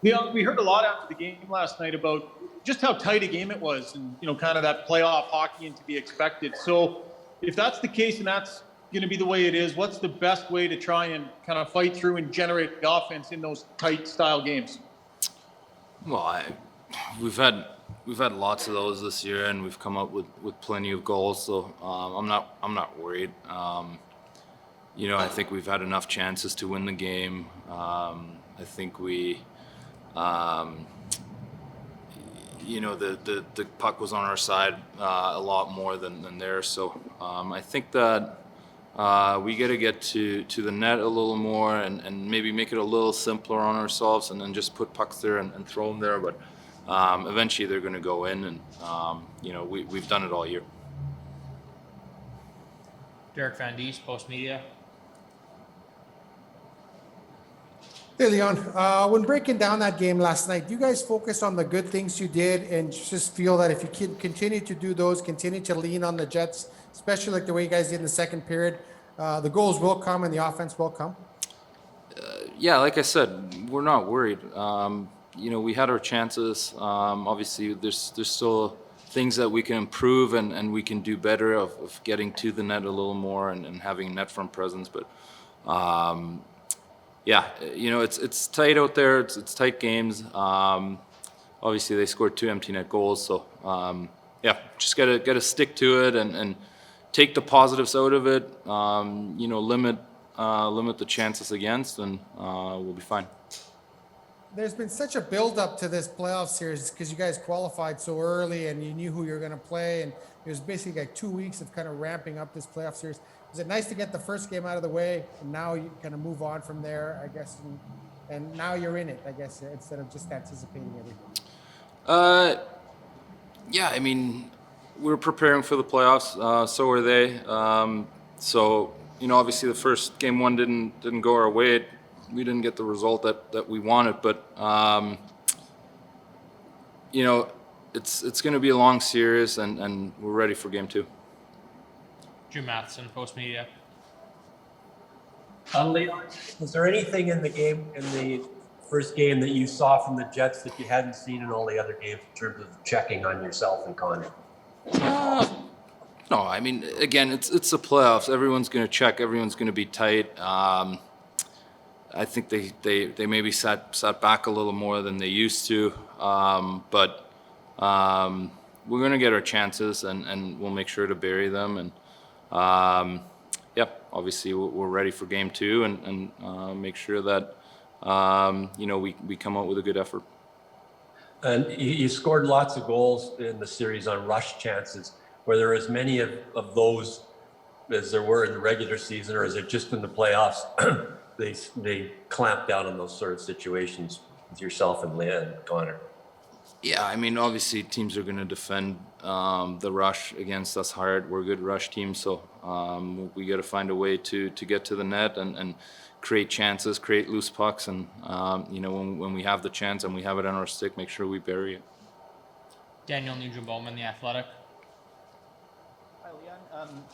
We heard a lot after the game last night about just how tight a game it was, and kind of that playoff hockey and to be expected. So, if that's the case and that's going to be the way it is, what's the best way to try and kind of fight through and generate the offense in those tight style games? Well, we've had lots of those this year, and we've come up with plenty of goals. So I'm not worried. I think we've had enough chances to win the game. I think we, the puck was on our side a lot more than theirs. So I think that we got to get to the net a little more and maybe make it a little simpler on ourselves, and then just put pucks there and throw them there. But eventually they're going to go in, and we've done it all year. Derek Van Dies, Post Media. Hey, Leon. When breaking down that game last night, do you guys focus on the good things you did and just feel that if you can continue to do those, continue to lean on the Jets, especially like the way you guys did in the second period, the goals will come and the offense will come? Yeah, like I said, we're not worried. We had our chances. Obviously, there's still things that we can improve and we can do better of getting to the net a little more and having net front presence. But it's tight out there. It's tight games. Obviously, they scored 2 empty net goals. So just gotta stick to it and take the positives out of it. Limit the chances against, and we'll be fine. There's been such a build-up to this playoff series because you guys qualified so early and you knew who you're going to play, and it was basically like 2 weeks of kind of ramping up this playoff series. Was it nice to get the first game out of the way, and now you kind of move on from there, I guess, and now you're in it, I guess, instead of just anticipating everything? We're preparing for the playoffs. So are they. Obviously the first game one didn't go our way. We didn't get the result that we wanted, but it's going to be a long series, and we're ready for game 2. Drew Matheson, Post Media. Leon, was there anything in the first game that you saw from the Jets that you hadn't seen in all the other games in terms of checking on yourself and Connor? No, again, it's the playoffs. Everyone's going to check. Everyone's going to be tight. I think they maybe sat back a little more than they used to, but we're going to get our chances, and we'll make sure to bury them. And obviously we're ready for game 2, and make sure that we come out with a good effort. And you scored lots of goals in the series on rush chances. Were there as many of those as there were in the regular season, or is it just in the playoffs? They clamp down on those sort of situations with yourself and Leah and Connor? Yeah, obviously teams are going to defend the rush against us hard. We're a good rush team, so we got to find a way to get to the net and create chances, create loose pucks, and when we have the chance and we have it on our stick, make sure we bury it. Daniel Nugent-Bowman, The Athletic.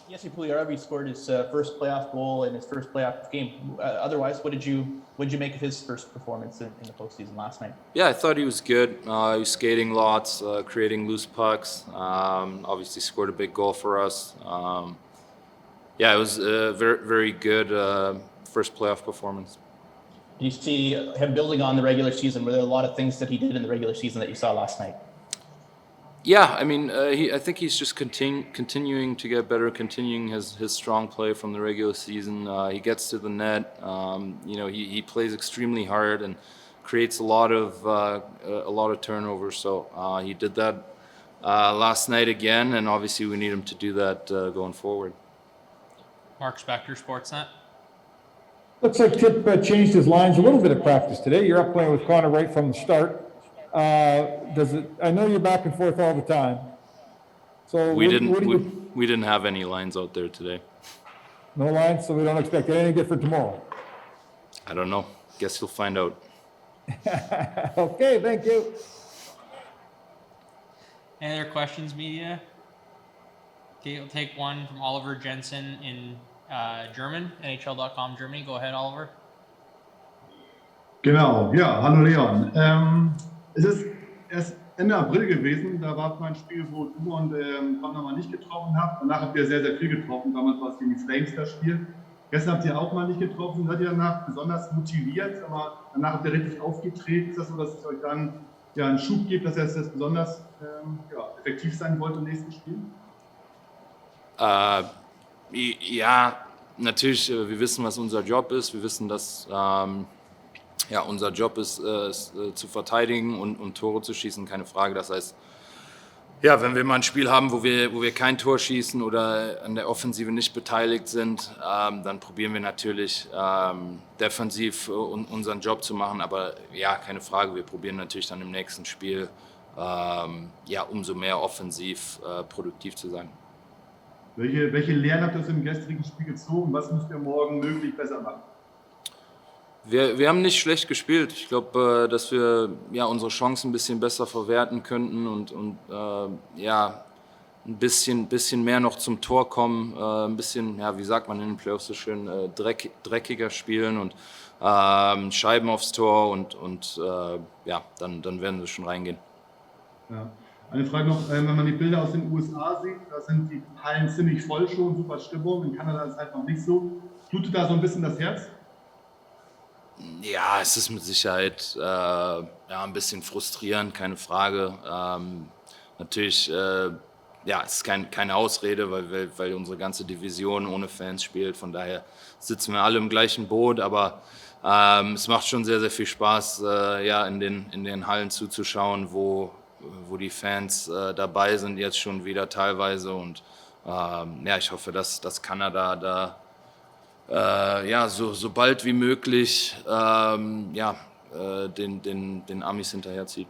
Jesse Puljujarvi scored his first playoff goal in his first playoff game. Otherwise, what did you make of his first performance in the postseason last night? Yeah, I thought he was good. He was skating lots, creating loose pucks. Obviously, scored a big goal for us. It was a very, very good first playoff performance. Do you see him building on the regular season? Were there a lot of things that he did in the regular season that you saw last night? Yeah, I think he's just continuing to get better, continuing his strong play from the regular season. He gets to the net. He plays extremely hard and creates a lot of turnovers. So he did that last night again, and obviously we need him to do that going forward. Mark Spector, Sportsnet. Looks like Tip changed his lines a little bit at practice today. You're up playing with Connor right from the start. I know you're back and forth all the time. So we didn't have any lines out there today. No lines, so we don't expect anything different tomorrow. I don't know. Guess you'll find out. Okay, thank you. Any other questions, media? Okay, we'll take one from Oliver Jensen in German, NHL.com Germany. Go ahead, Oliver. Genau, ja, hallo Leon. Es ist erst Ende April gewesen, da war mein Spiel, wo du und Connor mal nicht getroffen habt. Danach habt ihr sehr, sehr viel getroffen, damals war es gegen die Flames das Spiel. Gestern habt ihr auch mal nicht getroffen, seid ihr danach besonders motiviert, aber danach habt ihr richtig aufgetreten. Ist das so, dass es euch dann ja einen Schub gibt, dass ihr jetzt besonders effektiv sein wollt im nächsten Spiel? Ja, natürlich, wir wissen, was unser Job ist. Wir wissen, dass ja, unser Job ist, zu verteidigen und Tore zu schießen, keine Frage. Das heißt, ja, wenn wir mal ein Spiel haben, wo wir kein Tor schießen oder an der Offensive nicht beteiligt sind, dann probieren wir natürlich defensiv unseren Job zu machen. Aber ja, keine Frage, wir probieren natürlich dann im nächsten Spiel ja, umso mehr offensiv produktiv zu sein. Welche Lehren habt ihr aus dem gestrigen Spiel gezogen? Was müsst ihr morgen möglich besser machen? Wir haben nicht schlecht gespielt. Ich glaube, dass wir ja, unsere Chancen ein bisschen besser verwerten könnten und ja, ein bisschen mehr noch zum Tor kommen, ein bisschen, ja, wie sagt man in den Playoffs so schön, dreckiger spielen und Scheiben aufs Tor und ja, dann werden wir schon reingehen. Ja. Eine Frage noch, wenn man die Bilder aus den USA sieht, da sind die Hallen ziemlich voll schon, super Stimmung. In Kanada ist es halt noch nicht so. Blutet da so ein bisschen das Herz? Ja, es ist mit Sicherheit ja, ein bisschen frustrierend, keine Frage. Natürlich, ja, es ist keine Ausrede, weil unsere ganze Division ohne Fans spielt. Von daher sitzen wir alle im gleichen Boot, aber es macht schon sehr, sehr viel Spaß, ja, in den Hallen zuzuschauen, wo die Fans dabei sind, jetzt schon wieder teilweise. Und ja, ich hoffe, dass Kanada da ja, so bald wie möglich ja, den Amis hinterherzieht.